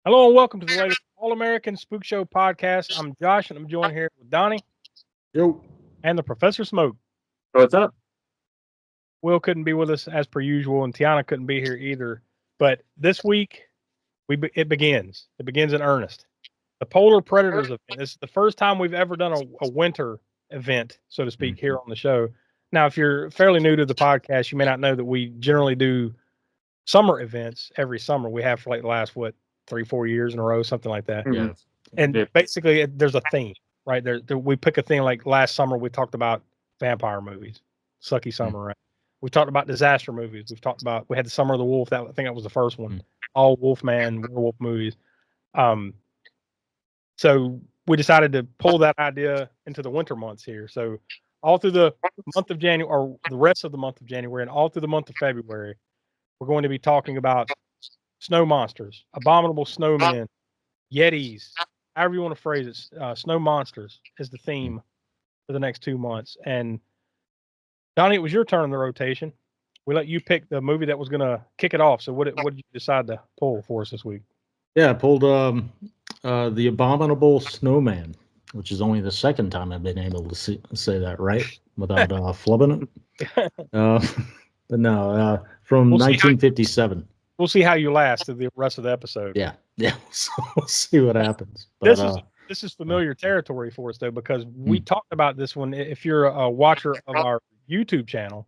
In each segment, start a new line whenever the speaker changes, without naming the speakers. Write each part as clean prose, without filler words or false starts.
Hello and welcome to the latest All-American Spook Show podcast. I'm Josh and I'm joined here with Donny
Yo.
and the Professor Smoke.
What's up?
Will couldn't be with us as per usual and Tiana couldn't be here either. But this week, it begins. It begins in earnest. The Polar Predators event. This is the first time we've ever done a winter event, so to speak, here on the show. Now, if you're fairly new to the podcast, you may not know that we generally do summer events every summer. We have for like the last, 3-4 years in a row, something like that.
Yeah.
And basically, there's a theme, right? We pick a theme. Like last summer, we talked about vampire movies, sucky summer, right? We talked about disaster movies. We had the Summer of the Wolf. I think that was the first one. All Wolfman, werewolf movies. So we decided to pull that idea into the winter months here. So all through the month of January, or the rest of the month of January, and all through the month of February, we're going to be talking about snow monsters, abominable snowmen, yetis, however you want to phrase it. Snow monsters is the theme for the next 2 months. And Donnie, it was your turn in the rotation. We let you pick the movie that was going to kick it off. So what did you decide to pull for us this week?
Yeah, I pulled the Abominable Snowman, which is only the second time I've been able to say that right without flubbing it. But no, from 1957.
We'll see how you last through the rest of the episode.
Yeah. So we'll see what happens. But,
this is familiar territory for us, though, because we talked about this one. If you're a watcher of our YouTube channel,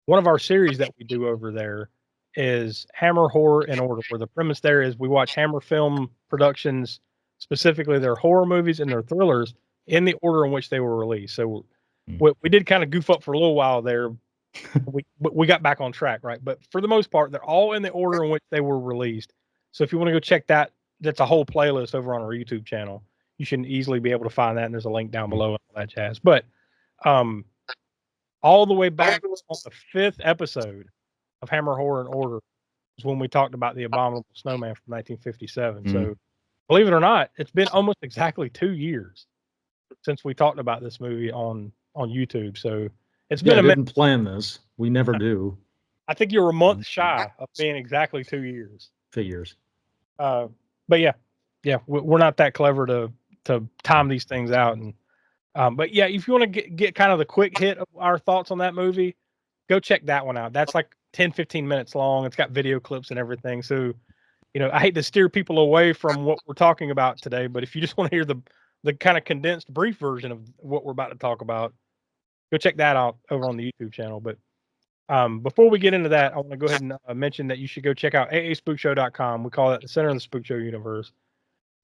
one of our series that we do over there is Hammer Horror in Order, where the premise there is we watch Hammer Film Productions, specifically their horror movies and their thrillers, in the order in which they were released. So we did kind of goof up for a little while there. We got back on track, right? But for the most part, they're all in the order in which they were released. So if you want to go check that, that's a whole playlist over on our YouTube channel. You should easily be able to find that, and there's a link down below and all that jazz. But all the way back on the 5th episode of Hammer Horror in Order is when we talked about the Abominable Snowman from 1957. So believe it or not, it's been almost exactly 2 years since we talked about this movie on YouTube. So it's been
a minute. Didn't plan this. We never do.
I think you're a month shy of being exactly 2 years.
Figures.
But yeah, we're not that clever to time these things out. And but yeah, if you want to get kind of the quick hit of our thoughts on that movie, go check that one out. That's like 10-15 minutes long. It's got video clips and everything. So, I hate to steer people away from what we're talking about today, but if you just want to hear the kind of condensed, brief version of what we're about to talk about, go check that out over on the YouTube channel. But before we get into that, I want to go ahead and mention that you should go check out aaspookshow.com. We call that the center of the Spook Show universe.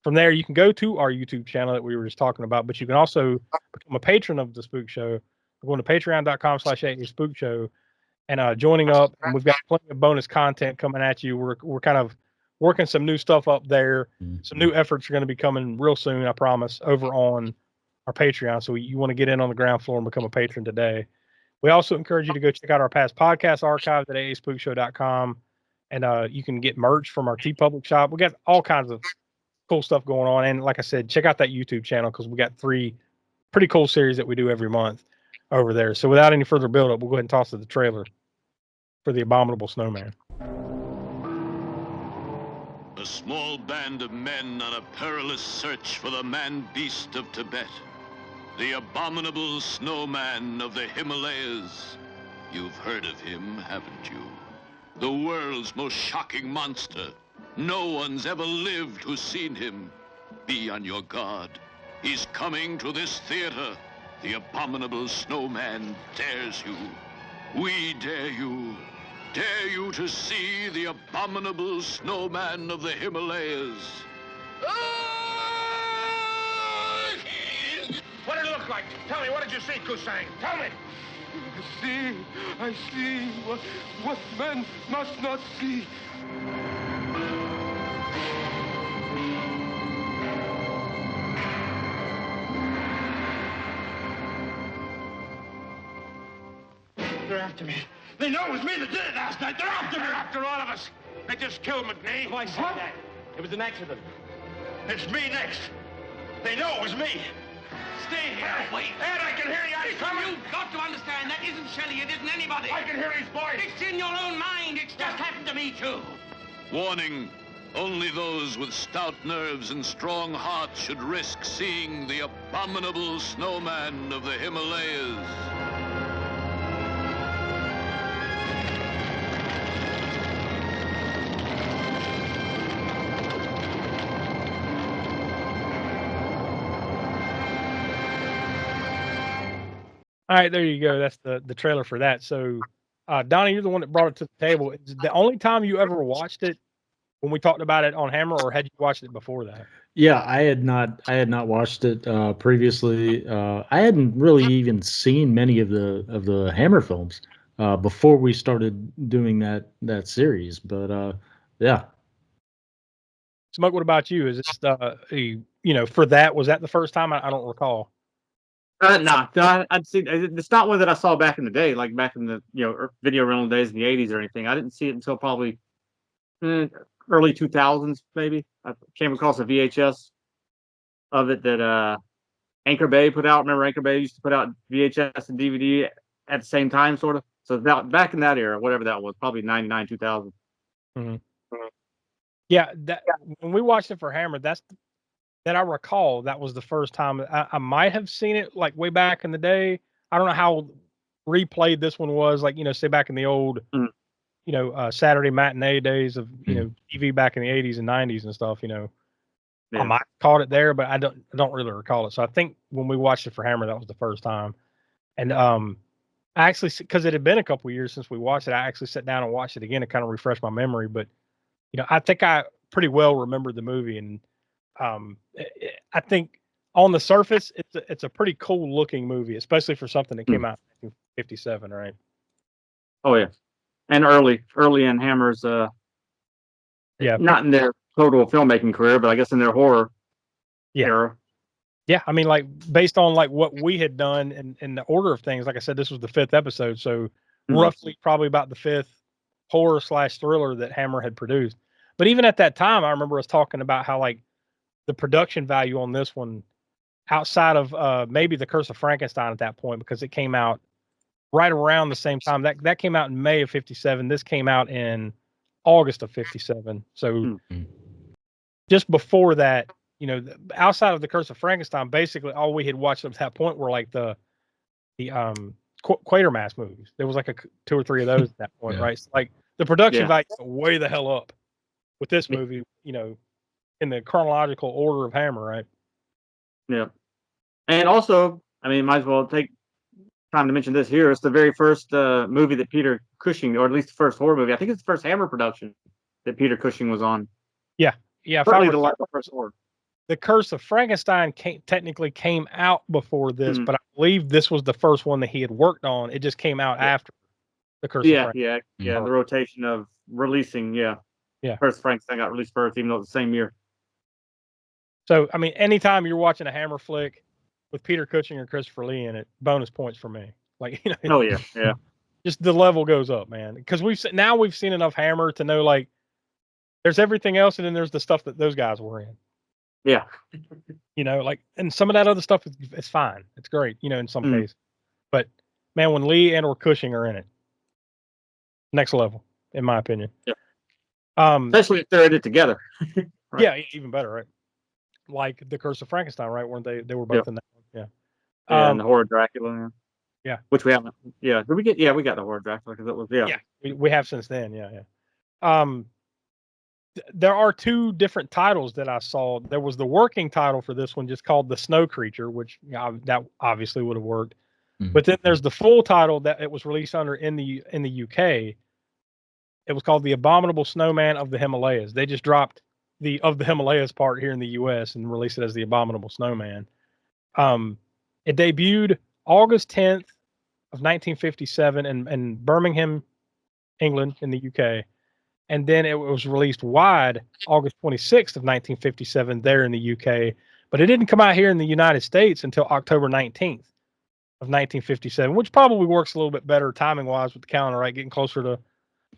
From there, you can go to our YouTube channel that we were just talking about, but you can also become a patron of the Spook Show. We're going to patreon.com/aaspookshow and joining up. And we've got plenty of bonus content coming at you. We're kind of working some new stuff up there. Some new efforts are going to be coming real soon, I promise, over on our Patreon. So you want to get in on the ground floor and become a patron today. We also encourage you to go check out our past podcast archives at aaspookshow.com. And you can get merch from our TeePublic shop. We got all kinds of cool stuff going on. And like I said, check out that YouTube channel because we got 3 pretty cool series that we do every month over there. So without any further build-up, we'll go ahead and toss to the trailer for the Abominable Snowman.
A small band of men on a perilous search for the man-beast of Tibet. The Abominable Snowman of the Himalayas. You've heard of him, haven't you? The world's most shocking monster. No one's ever lived who's seen him. Be on your guard. He's coming to this theater. The Abominable Snowman dares you. We dare you. Dare you to see the Abominable Snowman of the Himalayas.
What did it look like? Tell me, what did you see, Kusang? Tell me.
I see what men must not see.
They're after me. They know it was me that did it last night. They're after me. They're after all of us. They just killed McNee.
Why say that? It was an accident.
It's me next. They know it was me.
Stay here.
Wait. Ed, I can hear you. He's coming.
You've got to understand, that isn't Shelley. It isn't anybody.
I can hear his voice.
It's in your own mind. It's just happened to me, too.
Warning, Only those with stout nerves and strong hearts should risk seeing the abominable snowman of the Himalayas.
All right, there you go. That's the trailer for that. So, Donnie, you're the one that brought it to the table. Is the only time you ever watched it when we talked about it on Hammer, or had you watched it before that?
Yeah, I had not watched it previously. I hadn't really even seen many of the Hammer films before we started doing that series. But yeah,
Smoke, what about you? Is this for that? Was that the first time? I don't recall.
No, I'd seen it's not one that I saw back in the day, like back in the video rental days in the '80s or anything. I didn't see it until probably early 2000s, maybe. I came across a VHS of it that Anchor Bay put out. Remember, Anchor Bay used to put out VHS and DVD at the same time, sort of. So back in that era, whatever that was, probably 99, 2000.
Mm-hmm. Yeah, when we watched it for Hammer, that I recall that was the first time. I might have seen it like way back in the day. I don't know how replayed this one was, like say back in the old Saturday matinee days of TV back in the 80s and 90s and stuff. I might have caught it there, but I don't really recall it. So I think when we watched it for Hammer, that was the first time. And I actually, because it had been a couple years since we watched it, I actually sat down and watched it again to kind of refresh my memory. But I think I pretty well remembered the movie, and I think on the surface, it's a pretty cool looking movie, especially for something that came out in 1957, right?
Oh yeah, and early in Hammer's not in their total filmmaking career, but I guess in their horror era.
Yeah, I mean, like based on like what we had done in the order of things, like I said, this was the 5th episode, so roughly probably about the 5th horror / thriller that Hammer had produced. But even at that time, I remember us talking about how like the production value on this one, outside of maybe The Curse of Frankenstein at that point, because it came out right around the same time. That came out in May of 57. This came out in August of 57. So just before that, outside of The Curse of Frankenstein, basically all we had watched up to that point were like the Quatermass movies. There was like 2 or 3 of those at that point, right? So like the production value is way the hell up with this movie, in the chronological order of Hammer, right?
Yeah. And also, I mean, might as well take time to mention this here. It's the very first movie that Peter Cushing, or at least the first horror movie. I think it's the first Hammer production that Peter Cushing was on.
Yeah.
Certainly the first horror.
The Curse of Frankenstein technically came out before this, but I believe this was the first one that he had worked on. It just came out after The Curse of Frankenstein.
Yeah. The rotation of releasing, Curse of Frankenstein got released first, even though it's the same year.
So, I mean, anytime you're watching a Hammer flick with Peter Cushing or Christopher Lee in it, bonus points for me. Like,
Oh yeah.
Just the level goes up, man. Because we've seen enough Hammer to know like there's everything else, and then there's the stuff that those guys were in.
Yeah.
Like, and some of that other stuff is fine. It's great, in some cases. But man, when Lee and or Cushing are in it, next level, in my opinion.
Yeah. Especially if they're in it together.
Right. Yeah, even better, right? Like The Curse of Frankenstein, right? Weren't they? They were both in that one. Yeah.
And the Horror Dracula.
Yeah.
Which we haven't. Yeah. Did we get? Yeah, we got the Horror Dracula because it was. Yeah.
Yeah. We have since then. Yeah. There are 2 different titles that I saw. There was the working title for this one, just called The Snow Creature, which that obviously would have worked. But then there's the full title that it was released under in the UK. It was called The Abominable Snowman of the Himalayas. They just dropped the of the Himalayas part here in the US and released it as The Abominable Snowman. It debuted August 10th of 1957 in Birmingham, England, in the UK. And then it was released wide August 26th of 1957 there in the UK. But it didn't come out here in the United States until October 19th of 1957, which probably works a little bit better timing-wise with the calendar, right? Getting closer to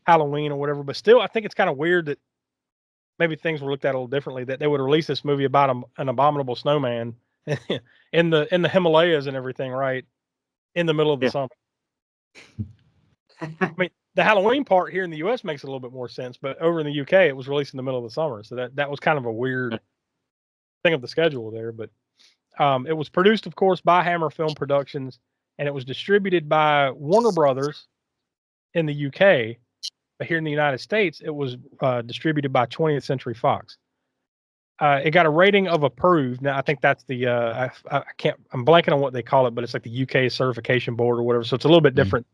Halloween or whatever. But still, I think it's kind of weird that maybe things were looked at a little differently, that they would release this movie about an abominable snowman in the Himalayas and everything, right? In the middle of the summer. I mean, the Halloween part here in the U.S. makes it a little bit more sense, but over in the UK, it was released in the middle of the summer, so that was kind of a weird thing of the schedule there. But it was produced, of course, by Hammer Film Productions, and it was distributed by Warner Brothers in the UK. But here in the United States, it was distributed by 20th Century Fox. It got a rating of approved. Now, I think that's the I can't. I'm blanking on what they call it, but it's like the UK Certification Board or whatever. So it's a little bit different.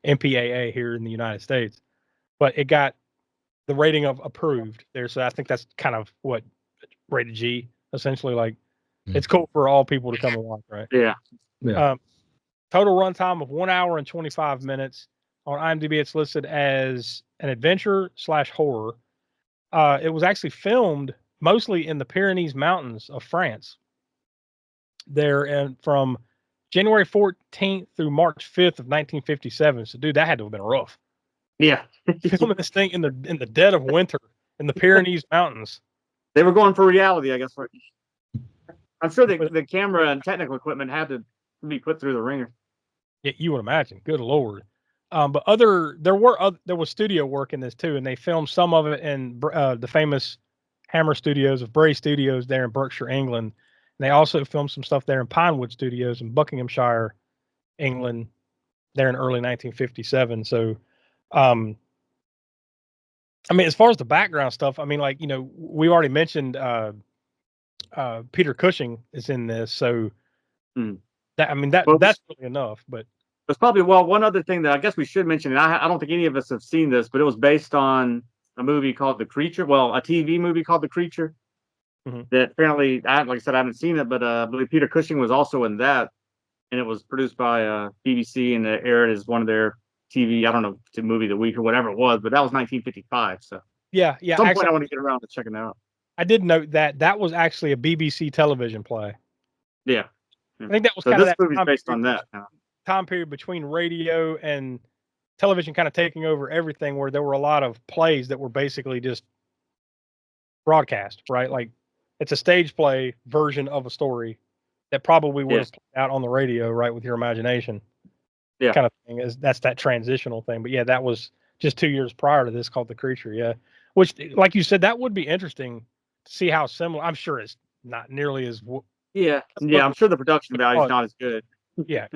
MPAA here in the United States, but it got the rating of approved there. So I think that's kind of what rated G, essentially. Like it's cool for all people to come and watch, right?
Yeah.
Total runtime of 1 hour and 25 minutes. On IMDb, it's listed as an adventure/horror. It was actually filmed mostly in the Pyrenees Mountains of France. There and from January 14th through March 5th of 1957. So, dude, that had to have been rough.
Yeah.
Filming this thing in the dead of winter in the Pyrenees Mountains.
They were going for reality, I guess. I'm sure the camera and technical equipment had to be put through the ringer.
Yeah, you would imagine. Good Lord. But there was studio work in this too, and they filmed some of it in the famous Hammer Studios of Bray Studios there in Berkshire, England. And they also filmed some stuff there in Pinewood Studios in Buckinghamshire, England, there in early 1957. So, I mean, as far as the background stuff, I mean, like, you know, we already mentioned Peter Cushing is in this, so that's really enough. But
there's probably one other thing that I guess we should mention, and I don't think any of us have seen this, but it was based on a movie called The Creature. Well, a TV movie called The Creature. That apparently, like I said, I haven't seen it, but I believe Peter Cushing was also in that, and it was produced by BBC and it aired as one of their TV. I don't know, if it's a movie of the week or whatever it was, but that was 1955. So
yeah.
At some point, I want to get around to checking it out.
I did note that was actually a BBC television play.
Yeah,
I think that was
so
kind of
this
that
movie's based on that
time period between radio and television, kind of taking over everything, where there were a lot of plays that were basically just broadcast, right? Like it's a stage play version of a story that probably would have played out on the radio, right, with your imagination.
Yeah,
kind of thing. That's that transitional thing. But yeah, that was just 2 years prior to this, called The Creature. Yeah, which, like you said, that would be interesting to see how similar. I'm sure it's not nearly as.
I'm sure the production value is not as good.
Yeah,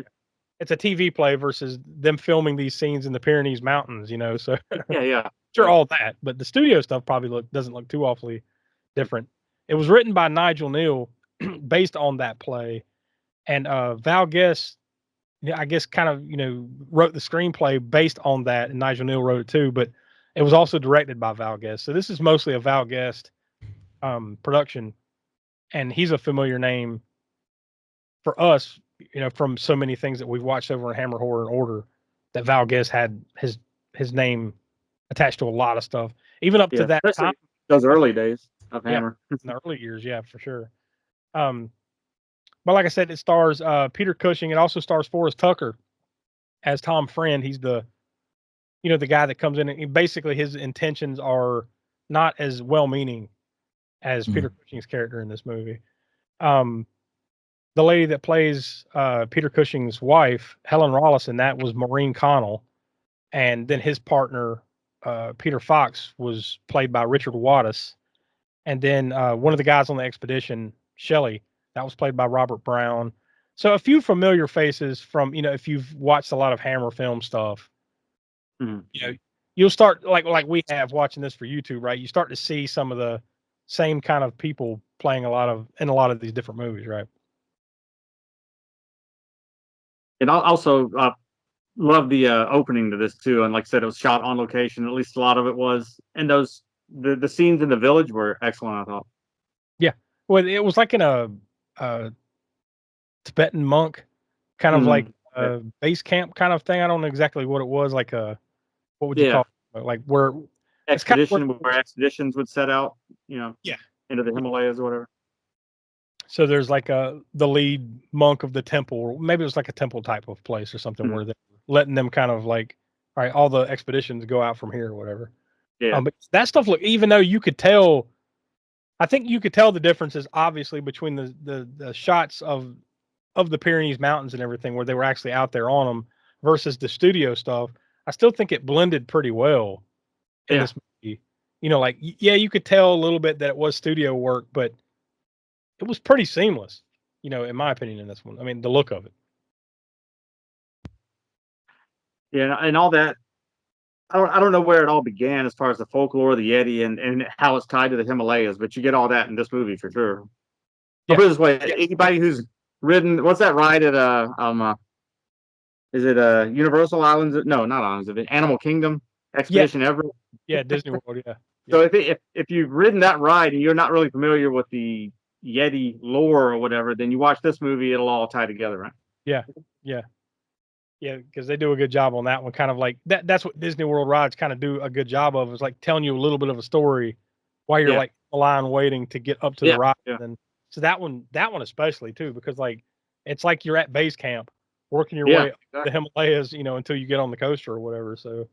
it's a TV play versus them filming these scenes in the Pyrenees Mountains, you know. So sure, all that, but the studio stuff probably doesn't look too awfully different. It was written by Nigel Neal, based on that play, and Val Guest, I guess, kind of, you know, wrote the screenplay based on that, and Nigel Neal wrote it too. But it was also directed by Val Guest, so this is mostly a Val Guest production, and he's a familiar name for us, you know, from so many things that we've watched over in Hammer Horror and Order. That Val Guest had his name attached to a lot of stuff, even up to that time.
Those early days of Hammer.
In the early years, yeah, for sure. But like I said, it stars Peter Cushing. It also stars Forrest Tucker as Tom Friend. He's the guy that comes in, and basically his intentions are not as well-meaning as Peter Cushing's character in this movie. The lady that plays Peter Cushing's wife, Helen Rollison, that was Maureen Connell, and then his partner, Peter Fox, was played by Richard Wattis, and then one of the guys on the expedition, Shelley, that was played by Robert Brown. So a few familiar faces from, you know, if you've watched a lot of Hammer film stuff, you know, you'll start like we have watching this for YouTube, right? You start to see some of the same kind of people playing in a lot of these different movies, right?
And I also love the opening to this too. And like I said, it was shot on location. At least a lot of it was. And the scenes in the village were excellent, I thought.
Yeah. Well, it was like in a Tibetan monk kind of like base camp kind of thing. I don't know exactly what it was. Like what would you call it? Like where
expedition, where expeditions would set out, you know, into the Himalayas or whatever.
So there's like the lead monk of the temple, or maybe it was like a temple type of place or something, where they're letting them kind of like, all right, all the expeditions go out from here or whatever.
Yeah.
But that stuff, look, even though you could tell, I think you could tell the differences obviously between the shots of the Pyrenees Mountains and everything, where they were actually out there on them, versus the studio stuff. I still think it blended pretty well in
Yeah.
this movie. You know, like yeah, you could tell a little bit that it was studio work, but it was pretty seamless. You know, in my opinion, in this one. I mean, the look of it.
Yeah, and all that. I don't know where it all began as far as the folklore of the Yeti and how it's tied to the Himalayas, but you get all that in this movie for sure.
Yeah.
I'll put it this way: anybody who's ridden, what's that ride at is it Universal Islands? No, not Islands of Animal Kingdom Expedition Everest.
Yeah, Disney World. Yeah.
So if you've ridden that ride and you're not really familiar with the Yeti lore or whatever, then you watch this movie, it'll all tie together, right?
Yeah, because they do a good job on that one. Kind of like that's what Disney World rides kind of do a good job of, is like telling you a little bit of a story while you're like in the line waiting to get up to the ride.
Yeah.
And so that one especially too, because like it's like you're at base camp working your way up the Himalayas, you know, until you get on the coaster or whatever. So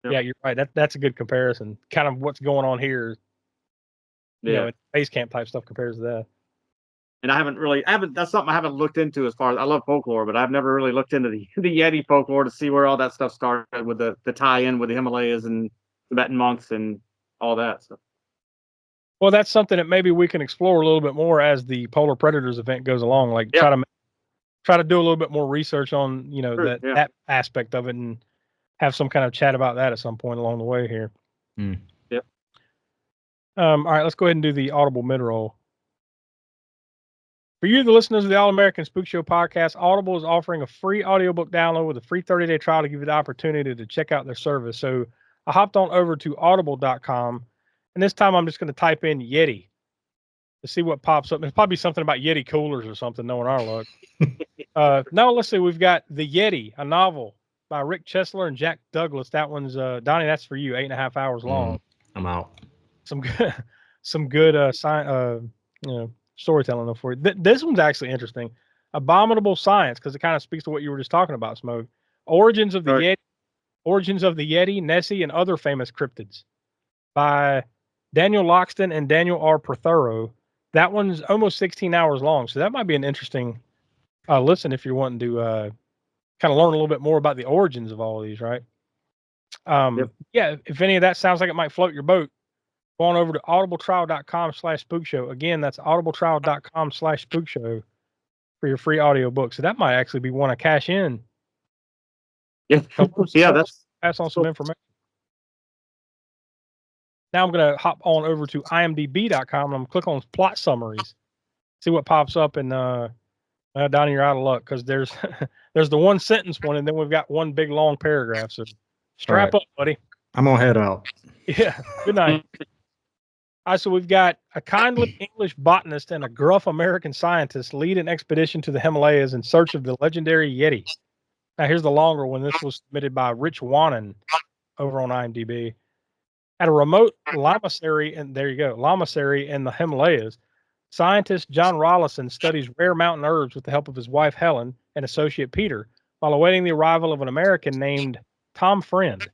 yeah, you're right. That's a good comparison. Kind of what's going on here. You know, base camp type stuff compares to that.
And that's something I haven't looked into as far as I love folklore, but I've never really looked into the Yeti folklore to see where all that stuff started with the tie-in with the Himalayas and Tibetan monks and all that. So.
Well, that's something that maybe we can explore a little bit more as the Polar Predators event goes along. Like try to do a little bit more research on, you know, that aspect of it and have some kind of chat about that at some point along the way here.
Yep.
All right, let's go ahead and do the Audible mid-roll. For you, the listeners of the All-American Spook Show podcast, Audible is offering a free audiobook download with a free 30-day trial to give you the opportunity to check out their service. So I hopped on over to audible.com, and this time I'm just going to type in Yeti to see what pops up. There's probably something about Yeti coolers or something, knowing our luck. No, let's see. We've got The Yeti, a novel by Rick Chesler and Jack Douglas. That one's, Donnie, that's for you, 8.5 hours long.
I'm out.
Some good you know, storytelling for you. This one's actually interesting. Abominable Science, because it kind of speaks to what you were just talking about, Smoke. Origins of the Yeti, Nessie, and other famous cryptids by Daniel Loxton and Daniel R. Prothero. That one's almost 16 hours long, so that might be an interesting listen if you're wanting to kind of learn a little bit more about the origins of all of these, right? Yeah, if any of that sounds like it might float your boat, go on over to audibletrial.com/spookshow. Again, that's audibletrial.com/spookshow for your free audio book. So that might actually be one to cash in.
Yeah, that's
pass on some information. Now I'm going to hop on over to imdb.com and I'm going to click on plot summaries, see what pops up. And Donnie, you're out of luck because there's there's the one sentence one, and then we've got one big long paragraph. So strap up, buddy.
I'm gonna head out.
Yeah. Good night. All right, so we've got a kindly English botanist and a gruff American scientist lead an expedition to the Himalayas in search of the legendary Yeti. Now, here's the longer one. This was submitted by Rich Wannon over on IMDb. At a remote lamasery, and there you go, lamasery in the Himalayas, scientist John Rollison studies rare mountain herbs with the help of his wife Helen and associate Peter, while awaiting the arrival of an American named Tom Friend.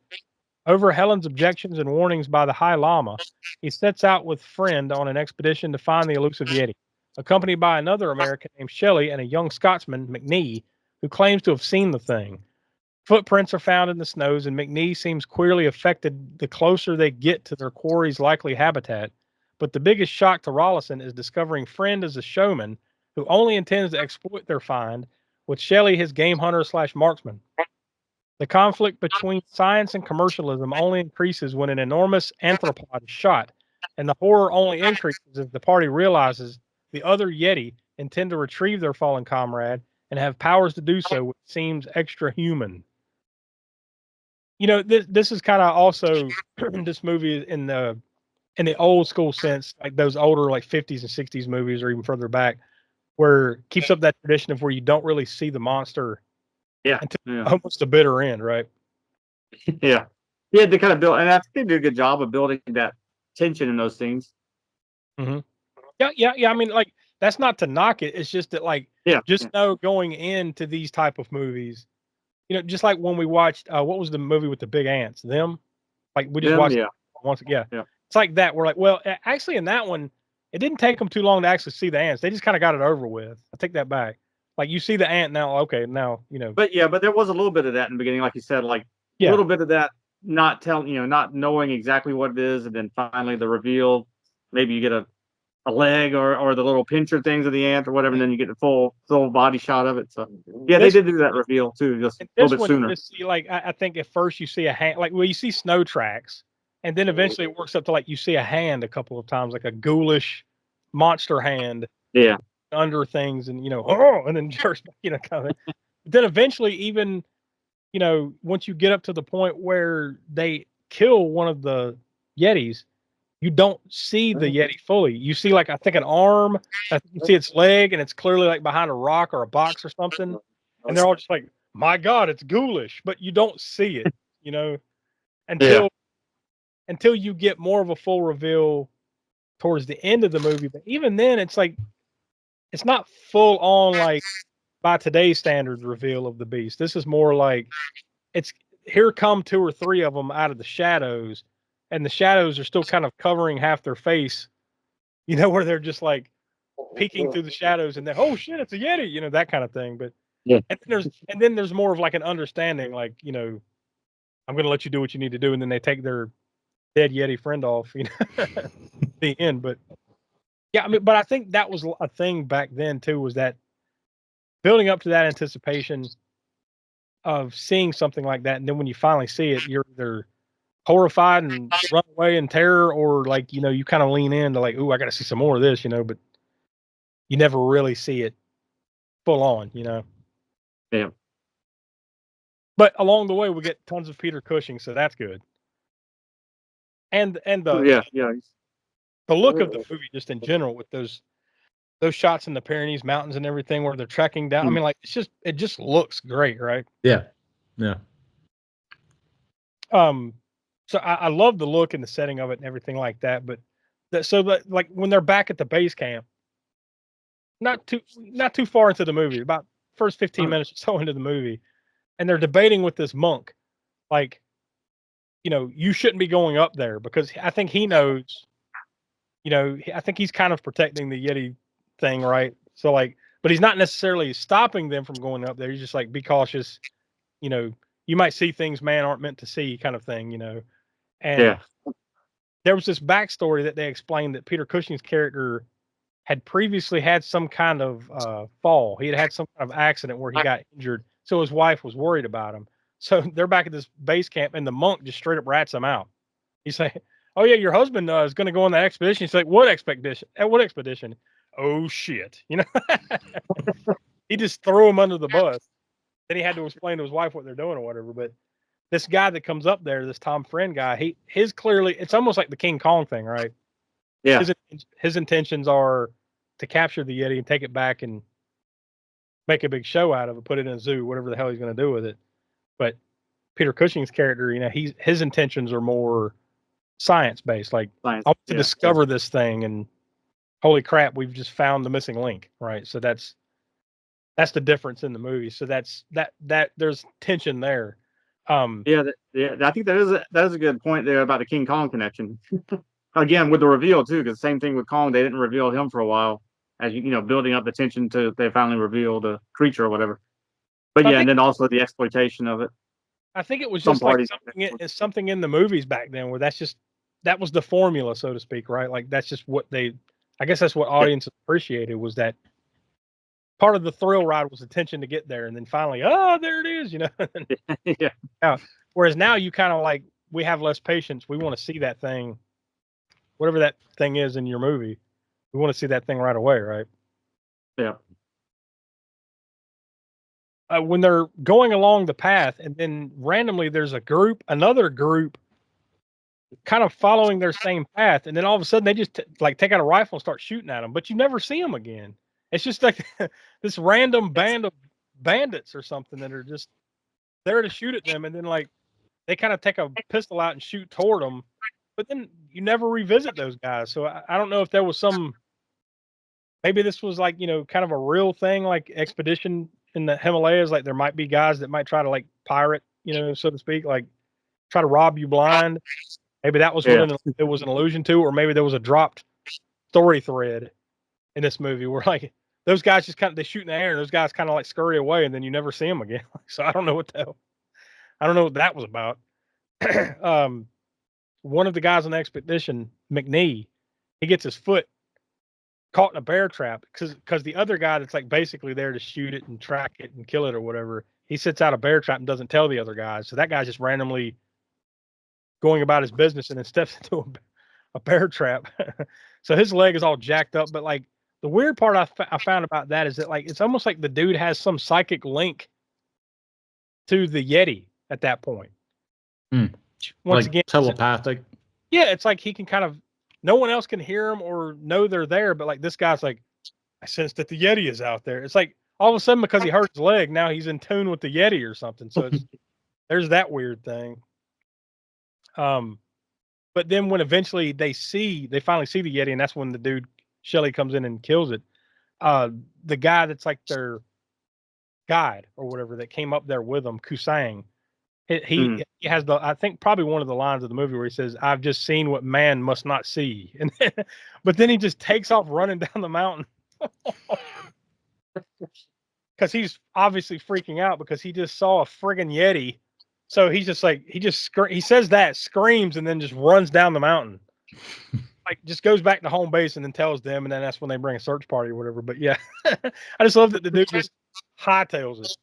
Over Helen's objections and warnings by the High Lama, he sets out with Friend on an expedition to find the elusive Yeti, accompanied by another American named Shelley and a young Scotsman, McNee, who claims to have seen the thing. Footprints are found in the snows, and McNee seems queerly affected the closer they get to their quarry's likely habitat. But the biggest shock to Rollison is discovering Friend as a showman who only intends to exploit their find, with Shelley his game hunter/marksman. The conflict between science and commercialism only increases when an enormous anthropod is shot, and the horror only increases if the party realizes the other Yeti intend to retrieve their fallen comrade and have powers to do so, which seems extra human. You know, this is kind of also this movie in the old school sense, like those older like 50s and 60s movies or even further back, where it keeps up that tradition of where you don't really see the monster until almost the bitter end, right?
Yeah. Yeah, they kind of build, and I think they do a good job of building that tension in those scenes.
Mm-hmm. Yeah. I mean, like, that's not to knock it. It's just that, like, know going into these type of movies, you know, just like when we watched, what was the movie with the big ants? Them? Like, we just watched it once. Yeah. It's like that. We're like, well, actually, in that one, it didn't take them too long to actually see the ants. They just kind of got it over with. I take that back. Like, you see the ant now, okay, now, you know.
But there was a little bit of that in the beginning, like you said, like a little bit of that not telling, not knowing exactly what it is, and then finally the reveal. Maybe you get a leg or the little pincher things of the ant or whatever, and then you get the full body shot of it. So yeah, they did do that reveal too, just a little bit sooner.
You see, like I think at first you see a hand, like you see snow tracks, and then eventually it works up to like you see a hand a couple of times, like a ghoulish monster hand.
Yeah.
Under things, and and then jerks back, kind of. Then eventually, even once you get up to the point where they kill one of the yetis, you don't see the yeti fully. You see, like, I think an arm, you see its leg, and it's clearly like behind a rock or a box or something, and they're all just like, my God, it's ghoulish, but you don't see it, until you get more of a full reveal towards the end of the movie. But even then, it's like, it's not full on, like, by today's standards reveal of the beast. This is more like, it's here come 2 or 3 of them out of the shadows, and the shadows are still kind of covering half their face, where they're just like peeking through the shadows, and then, oh shit, it's a yeti, that kind of thing. But and then there's more of like an understanding, like, I'm going to let you do what you need to do, and then they take their dead yeti friend off, the end. But yeah, I mean, but I think that was a thing back then too, was that building up to that anticipation of seeing something like that, and then when you finally see it, you're either horrified and run away in terror, or like, you kind of lean into like, ooh, I got to see some more of this, but you never really see it full on,
Yeah.
But along the way, we get tons of Peter Cushing, so that's good. And the look of the movie, just in general, with those shots in the Pyrenees Mountains and everything, where they're trekking down. I mean, like, it just looks great, right?
Yeah.
So I love the look and the setting of it and everything like that. But like when they're back at the base camp, not too far into the movie, about first 15 minutes or so into the movie, and they're debating with this monk, like, you shouldn't be going up there, because I think he knows, I think he's kind of protecting the Yeti thing, right? So like, but he's not necessarily stopping them from going up there. He's just like, be cautious, you might see things man aren't meant to see, kind of thing, And there was this backstory that they explained, that Peter Cushing's character had previously had some kind of fall. He had some kind of accident where he got injured, so his wife was worried about him. So they're back at this base camp, and the monk just straight up rats him out. He's like, "Oh yeah, your husband is going to go on that expedition." He's like, "What expedition? At what expedition?" Oh shit, He just threw him under the bus. Then he had to explain to his wife what they're doing or whatever. But this guy that comes up there, this Tom Friend guy, his clearly, it's almost like the King Kong thing, right?
Yeah.
His intentions are to capture the Yeti and take it back and make a big show out of it, put it in a zoo, whatever the hell he's going to do with it. But Peter Cushing's character, his intentions are more science based. Like, I want to discover this thing, and holy crap, we've just found the missing link, right? So that's the difference in the movie. So that's there's tension there.
I think that is a good point there about the King Kong connection. Again, with the reveal too, because same thing with Kong, they didn't reveal him for a while, as building up the tension to they finally reveal the creature or whatever. But and then also the exploitation of it.
I think it was just like something in the movies back then, where that was the formula, so to speak, right? Like, that's just what I guess that's what audiences appreciated, was that part of the thrill ride was the tension to get there, and then finally, there it is, Yeah. Whereas now you kind of like, we have less patience. We want to see that thing, whatever that thing is in your movie. We want to see that thing right away, right?
Yeah.
When they're going along the path, and then randomly there's another group kind of following their same path, and then all of a sudden they just take out a rifle and start shooting at them, but you never see them again. It's just like this random band of bandits or something that are just there to shoot at them, and then like they kind of take a pistol out and shoot toward them, but then you never revisit those guys. So I don't know if there was maybe this was like, kind of a real thing, like expedition in the Himalayas. Like, there might be guys that might try to like pirate, so to speak, like try to rob you blind. Maybe that was what it was an allusion to, or maybe there was a dropped story thread in this movie where like those guys just they shoot in the air, and those guys kind of like scurry away, and then you never see them again. So I don't know what the hell. I don't know what that was about. One of the guys on the expedition, McNee, he gets his foot caught in a bear trap because the other guy that's like basically there to shoot it and track it and kill it or whatever, he sits out a bear trap and doesn't tell the other guys. So that guy's just randomly going about his business and then steps into a bear trap. So his leg is all jacked up. But like the weird part I found about that is that like it's almost like the dude has some psychic link to the Yeti at that point.
Hmm.
Once
like
again,
telepathic.
yeah, it's like he can kind of, no one else can hear him or know they're there, but like this guy's like, I sense that the Yeti is out there. It's like all of a sudden because he hurt his leg, now he's in tune with the Yeti or something. So it's there's that weird thing. But then when eventually they finally see the Yeti, and that's when the dude Shelley comes in and kills it. The guy that's like their guide or whatever that came up there with them, Kusang. He has I think probably one of the lines of the movie where he says, "I've just seen what man must not see," and but then he just takes off running down the mountain because he's obviously freaking out because he just saw a friggin' Yeti. So he's just like he says that, screams, and then just runs down the mountain, like just goes back to home base and then tells them, and then that's when they bring a search party or whatever. But yeah, I just love that the dude just hightails it.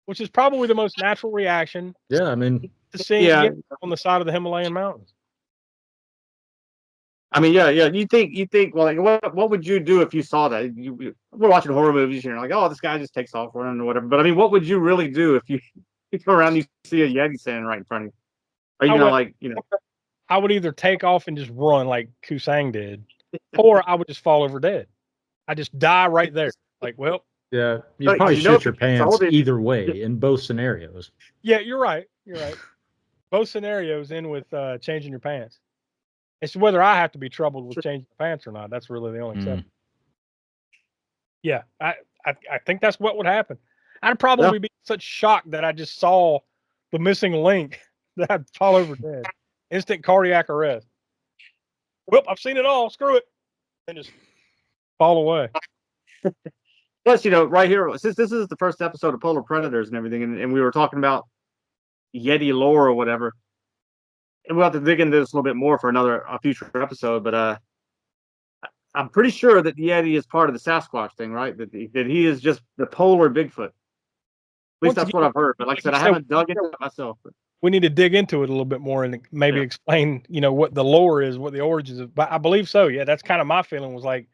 Which is probably the most natural reaction.
Yeah, I mean,
to seeing Yeti on the side of the Himalayan mountains.
I mean, yeah. You think? Well, like, what would you do if you saw that? We're watching horror movies, and you're like, oh, this guy just takes off running or whatever. But I mean, what would you really do if you go around and you see a Yeti standing right in front of you? Are you gonna
I would either take off and just run like Kusang did, or I would just fall over dead. I just die right there. Like, well.
Yeah, you probably shoot your pants either way in both scenarios.
Yeah, you're right. You're right. Both scenarios end with changing your pants. It's whether I have to be troubled with changing the pants or not. That's really the only exception. Yeah, I think that's what would happen. I'd probably be such shock that I just saw the missing link that I'd fall over dead. Instant cardiac arrest. Well, I've seen it all. Screw it. And just fall away.
Plus, right here, since this is the first episode of Polar Predators and everything, and we were talking about Yeti lore or whatever, and we'll have to dig into this a little bit more for a future episode, but I'm pretty sure that the Yeti is part of the Sasquatch thing, right? That he is just the polar Bigfoot. At least that's what I've heard. But like I said, I haven't dug into it myself.
We need to dig into it a little bit more and maybe explain, what the lore is, what the origins is. But I believe so. Yeah, that's kind of my feeling was like,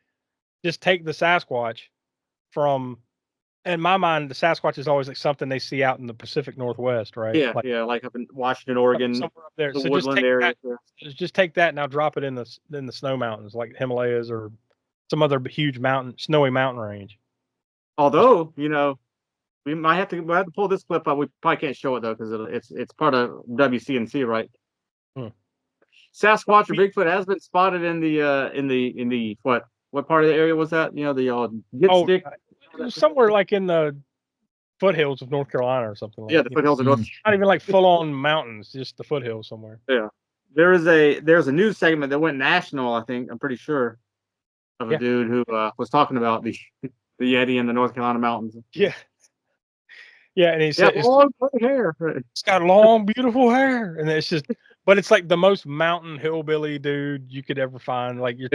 just take the Sasquatch from, in my mind, the Sasquatch is always like something they see out in the Pacific Northwest, right?
Yeah, like up in Washington, Oregon,
somewhere up there.
The
so
woodland area.
Just take that and now drop it in the snow mountains, like Himalayas or some other huge snowy mountain range.
Although, we might have to pull this clip up. We probably can't show it though because it's part of WCNC, right? Sasquatch or Bigfoot has been spotted in the what part of the area was that? The stick.
It was somewhere like in the foothills of North Carolina or something.
Yeah, the foothills of North.
Not even like full on mountains, just the foothills somewhere.
Yeah, there's a news segment that went national. I think I'm pretty sure of a dude who was talking about the Yeti in the North Carolina mountains.
Yeah. Yeah, and he said
long hair.
It's got long, beautiful hair, and it's just, but it's like the most mountain hillbilly dude you could ever find. Like your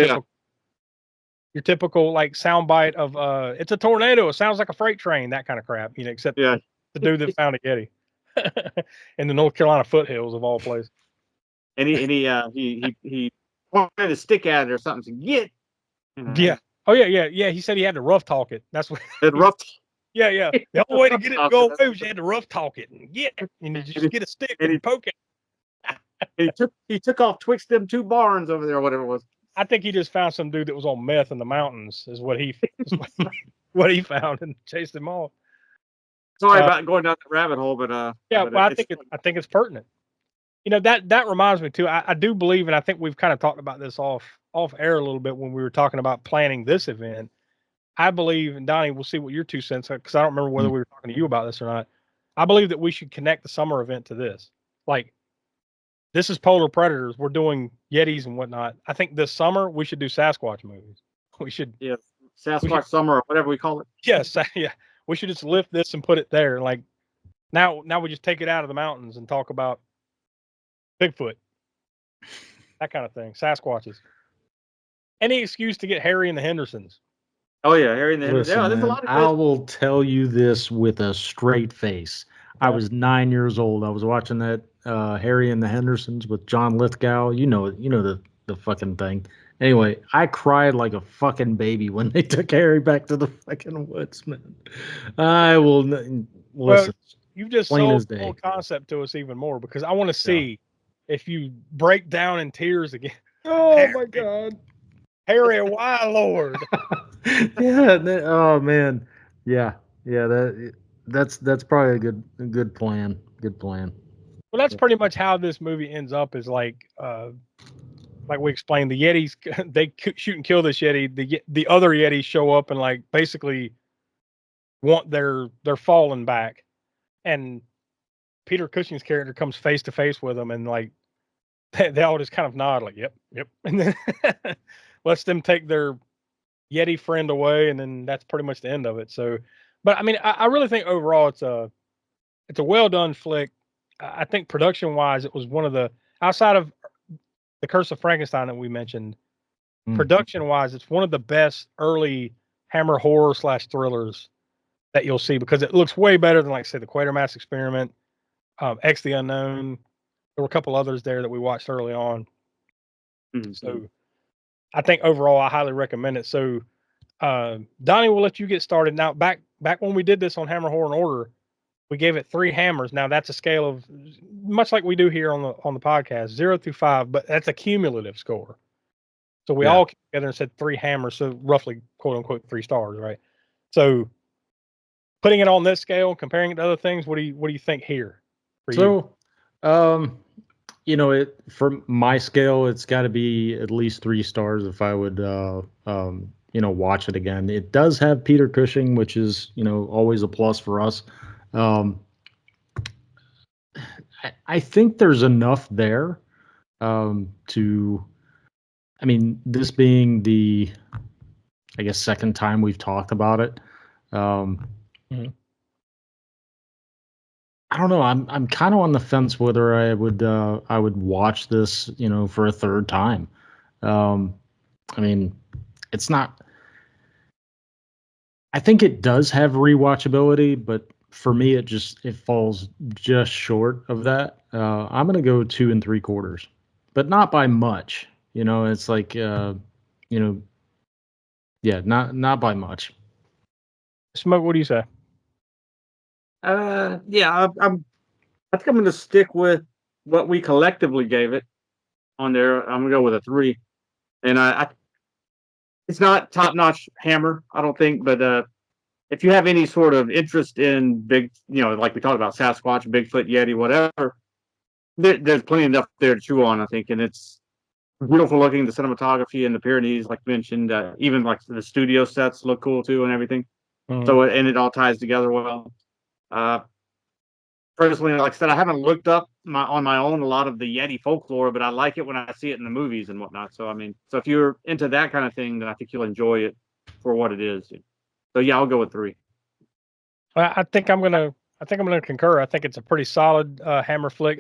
typical like soundbite of it's a tornado. It sounds like a freight train. That kind of crap, Except the dude that found a Yeti in the North Carolina foothills of all places.
And he pointed a stick at it or something. So get.
Yeah. Oh yeah. He said he had to rough talk it. That's what.
Rough.
Yeah. The only way to get it to go away was you had to rough talk it and get it. And you just get a stick and poke it.
He took off twixt them two barns over there or whatever it was.
I think he just found some dude that was on meth in the mountains is what he found and chased him off.
Sorry about going down that rabbit hole, but
I think it's pertinent. That reminds me too. I do believe, and I think we've kind of talked about this off air a little bit when we were talking about planning this event. I believe, and Donnie, we'll see what your 2 cents are, because I don't remember whether we were talking to you about this or not. I believe that we should connect the summer event to this. Like, this is Polar Predators. We're doing Yetis and whatnot. I think this summer we should do Sasquatch movies. We should.
Yeah, Sasquatch summer or whatever we call it.
Yes, yeah. We should just lift this and put it there. Like, Now we just take it out of the mountains and talk about Bigfoot, that kind of thing, Sasquatches. Any excuse to get Harry and the Hendersons.
Oh yeah, Harry and the
Listen,
yeah, there's a
man,
lot of
I
good.
will tell you this with a straight face. I
Yeah.
was 9 years old. I was watching that Harry and the Hendersons with John Lithgow. You know the fucking thing. Anyway, I cried like a fucking baby when they took Harry back to the fucking woods, man. I will listen.
You've just
Plain
sold
as
the whole
day.
concept to us even more because I want to see if you break down in tears again.
Oh
Harry.
my god.
Harry, why, Lord?
Yeah. Oh man. Yeah. Yeah. That's probably a good plan. Good plan.
Well, that's pretty much how this movie ends up. Is like we explained, the Yetis they shoot and kill this Yeti. The other Yetis show up and like basically want their fallen back, and Peter Cushing's character comes face to face with them, and like they all just kind of nod, like yep, and then lets them take their Yeti friend away, and then that's pretty much the end of it. So, but I mean, I really think overall it's a well done flick. I think production wise, it was one of the outside of the Curse of Frankenstein that we mentioned. Production wise, it's one of the best early Hammer horror / thrillers that you'll see because it looks way better than, like, say, the Quatermass Experiment, X the Unknown. There were a couple others there that we watched early on.
Mm-hmm.
So I think overall I highly recommend it. So Donnie, we'll let you get started. Now back when we did this on Hammer Horror and Order, we gave it 3 hammers. Now that's a scale of much like we do here on the podcast, 0 through 5, but that's a cumulative score. So we all came together and said 3 hammers, so roughly quote unquote 3 stars, right? So putting it on this scale, comparing it to other things, what do you think here for you?
So, it for my scale, it's got to be at least 3 stars if I would, watch it again. It does have Peter Cushing, which is, always a plus for us. I think there's enough there to. I mean, this being the, I guess, second time we've talked about it. I don't know. I'm kind of on the fence whether I would watch this, for a third time. I mean, it's not. I think it does have rewatchability, but for me, it falls just short of that. I'm gonna go 2 3/4, but not by much. It's like, yeah, not by much.
Smoke, what do you say?
Yeah, I think I'm going to stick with what we collectively gave it on there. I'm going to go with a 3, and it's not top notch Hammer, I don't think, but if you have any sort of interest in big, like we talked about Sasquatch, Bigfoot, Yeti, whatever, there's plenty enough there to chew on, I think, and it's beautiful looking. The cinematography in the Pyrenees, like mentioned, even like the studio sets look cool too, and everything. So, and it all ties together well. Personally, like I said, I haven't looked up on my own a lot of the Yeti folklore, but I like it when I see it in the movies and whatnot. So, I mean, so if you're into that kind of thing, then I think you'll enjoy it for what it is. So, yeah, I'll go with 3.
I think I'm gonna concur. I think it's a pretty solid Hammer flick.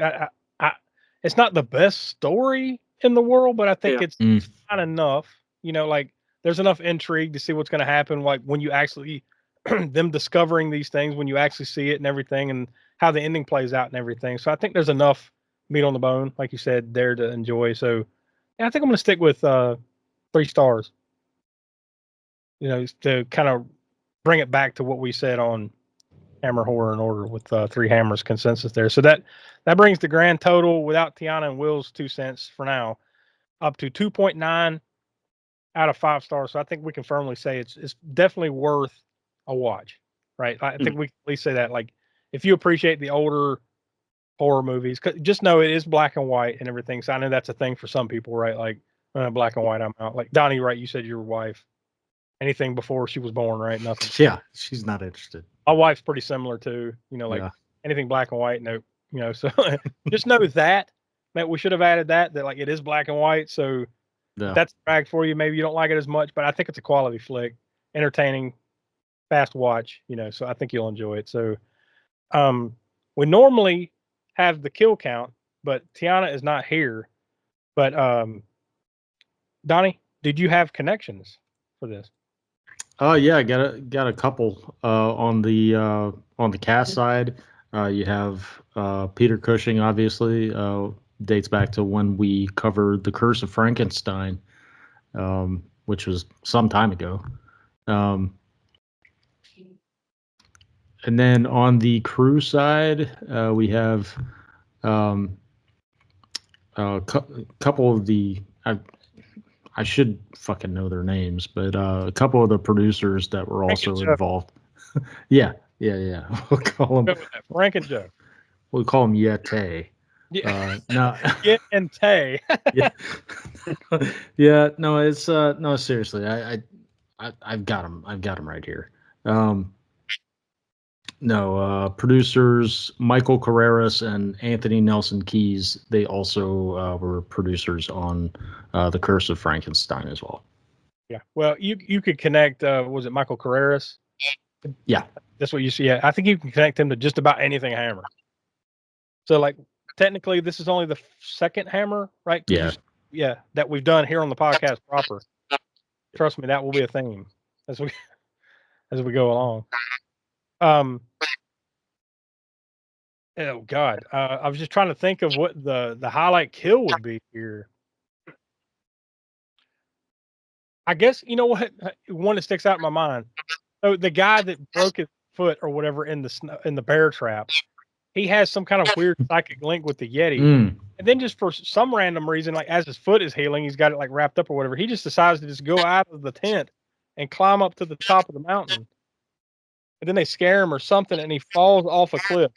It's not the best story in the world, but I think it's fine enough. Like there's enough intrigue to see what's going to happen. Like when you actually them discovering these things, when you actually see it and everything, and how the ending plays out and everything. So I think there's enough meat on the bone, like you said, there to enjoy. So yeah, I think I'm going to stick with 3 stars. To kind of bring it back to what we said on Hammer Horror and Order with 3 hammers consensus there. So that brings the grand total without Tiana and Will's 2 cents for now up to 2.9 out of 5 stars. So I think we can firmly say it's definitely worth a watch, right? I think we can at least say that. Like if you appreciate the older horror movies, just know it is black and white and everything. So I know that's a thing for some people, right? Like black and white, I'm out. Like Donnie, right? You said your wife. Anything before she was born, right? Nothing.
Yeah, she's not interested.
My wife's pretty similar too. Anything black and white, nope. So just know that we should have added that like it is black and white. So that's a drag for you. Maybe you don't like it as much, but I think it's a quality flick, entertaining, fast watch. So I think you'll enjoy it. So, We normally have the kill count, but Tiana is not here. But Donnie, did you have connections for this?
Yeah, I got a couple on the cast side. You have Peter Cushing, obviously, dates back to when we covered The Curse of Frankenstein, which was some time ago. And then on the crew side, we have a couple of the. I should fucking know their names, but a couple of the producers that were
Frank and
also
Joe.
involved. Yeah. We'll call
Go
them.
with that. Frank and Joe.
We'll call them Yeti.
Yeah.
No.
Get and Tay.
Yeah. Yeah. No. It's no. Seriously, I've got them. I've got them right here. No. Producers Michael Carreras and Anthony Nelson Keys. They also were producers on The Curse of Frankenstein as well.
Yeah. Well, you could connect. Was it Michael Carreras?
Yeah.
That's what you see. Yeah, I think you can connect him to just about anything Hammer. So, like, technically, this is only the second Hammer, right?
Yeah.
Yeah, that we've done here on the podcast proper. Trust me, that will be a theme as we go along. Oh God, I was just trying to think of what the highlight kill would be here. I guess you know what one that sticks out in my mind. So the guy that broke his foot or whatever in the bear trap, he has some kind of weird psychic link with the Yeti. And then just for some random reason, like as his foot is healing, he's got it like wrapped up or whatever. He just decides to just go out of the tent and climb up to the top of the mountain. And then they scare him or something, and he falls off a cliff.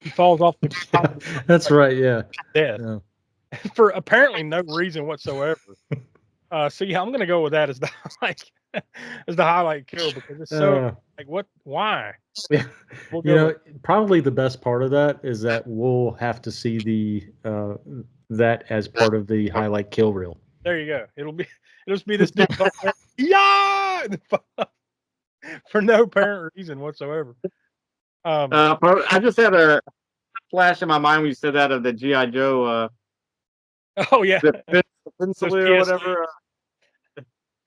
He falls off the top.
That's right. Yeah.
Dead.
Yeah.
For apparently no reason whatsoever. So yeah, I'm gonna go with that as the highlight kill because it's so like what? Why?
Yeah.
We'll
probably the best part of that is that we'll have to see the that as part of the highlight kill reel.
There you go. It'll just be this dude yeah for no apparent reason whatsoever.
I just had a flash in my mind when you said that of the G.I. Joe.
Oh yeah,
the pencil or whatever.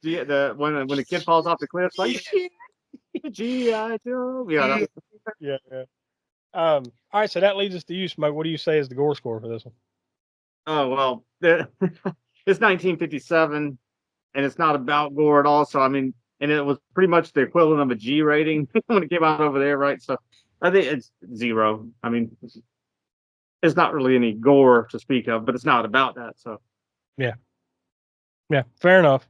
When the kid falls off the cliff, like G.I. Joe.
Yeah. All right, so that leads us to you, Smoke. What do you say is the gore score for this one?
Oh well, it's 1957, and it's not about gore at all. So I mean, and it was pretty much the equivalent of a G rating when it came out over there, right? So I think it's 0. I mean, it's not really any gore to speak of, but it's not about that. So
yeah, fair enough.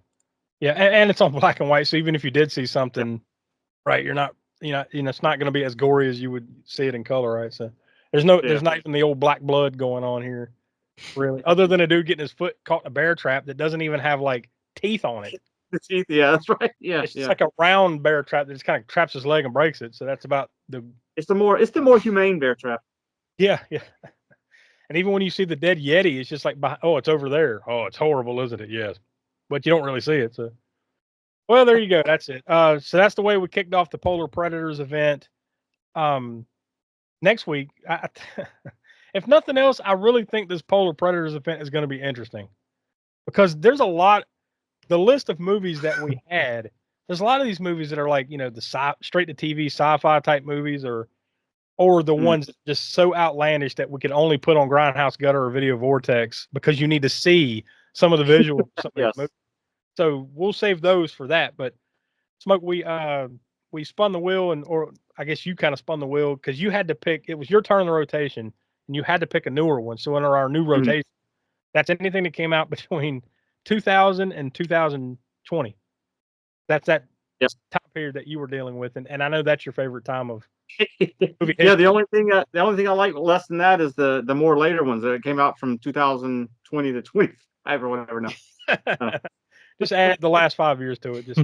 Yeah, and it's on black and white, so even if you did see something, right, you're not, it's not going to be as gory as you would see it in color, right? So there's not even the old black blood going on here, really, other than a dude getting his foot caught in a bear trap that doesn't even have like teeth on it.
The teeth, yeah, that's right. Yeah,
it's just like a round bear trap that just kind of traps his leg and breaks it. So that's about
It's the more humane bear trap.
Yeah. And even when you see the dead Yeti, it's just like, oh, it's over there. Oh, it's horrible, isn't it? Yes. But you don't really see it. So, well, there you go. That's it. So that's the way we kicked off the Polar Predators event. Next week, if nothing else, I really think this Polar Predators event is going to be interesting because there's a lot. The list of movies that we had, there's a lot of these movies that are like, the straight to TV sci-fi type movies or the ones that just so outlandish that we can only put on Grindhouse Gutter or Video Vortex because you need to see some of the visuals.
Yes.
So we'll save those for that. But Smoke, we spun the wheel or I guess you kind of spun the wheel because you had to pick. It was your turn in the rotation, and you had to pick a newer one. So under our new rotation, that's anything that came out between 2000 and 2020. That's that time period that you were dealing with, and I know that's your favorite time of movie.
Yeah, the only thing I like less than that is the more later ones that came out from 2020 to 25 or whatever. No,
just add the last 5 years to it. Just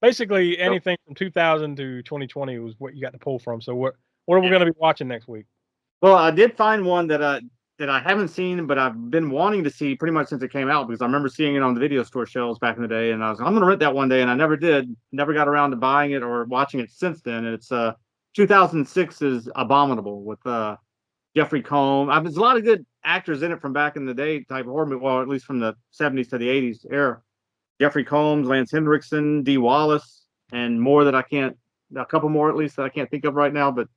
basically anything from 2000 to 2020 was what you got to pull from. So what are we going to be watching next week?
Well, I did find one that I haven't seen, but I've been wanting to see pretty much since it came out because I remember seeing it on the video store shelves back in the day, and I was I'm going to rent that one day, and I never did. Never got around to buying it or watching it since then. And it's 2006's Abominable with Jeffrey Combs. There's a lot of good actors in it from back in the day type of horror movie, well, at least from the 70s to the 80s era. Jeffrey Combs, Lance Hendrickson, Dee Wallace, and more that a couple more at least that I can't think of right now, but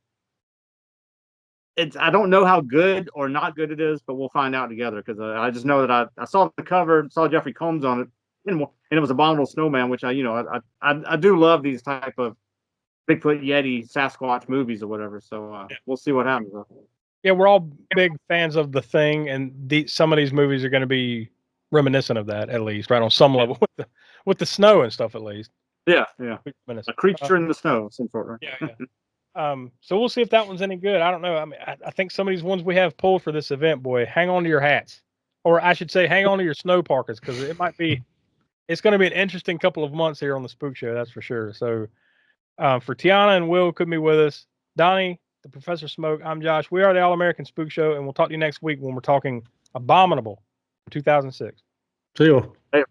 I don't know how good or not good it is, but we'll find out together because I just know that I saw the cover, saw Jeffrey Combs on it, and it was Abominable Snowman, which I do love these type of Bigfoot, Yeti, Sasquatch movies or whatever. So we'll see what happens.
Yeah, we're all big fans of The Thing, and some of these movies are going to be reminiscent of that, at least, right, on some level, with the snow and stuff, at least.
Yeah. A creature in the snow, some sort, right?
Yeah. So we'll see if that one's any good. I don't know. I mean, I think some of these ones we have pulled for this event, boy, hang on to your hats, or I should say, hang on to your snow parkas, because it's going to be an interesting couple of months here on the Spook Show, that's for sure. So, for Tiana and Will couldn't be with us, Donnie, the Professor Smoke, I'm Josh. We are the All American Spook Show, and we'll talk to you next week when we're talking Abominable, 2006.
See you.
Hey.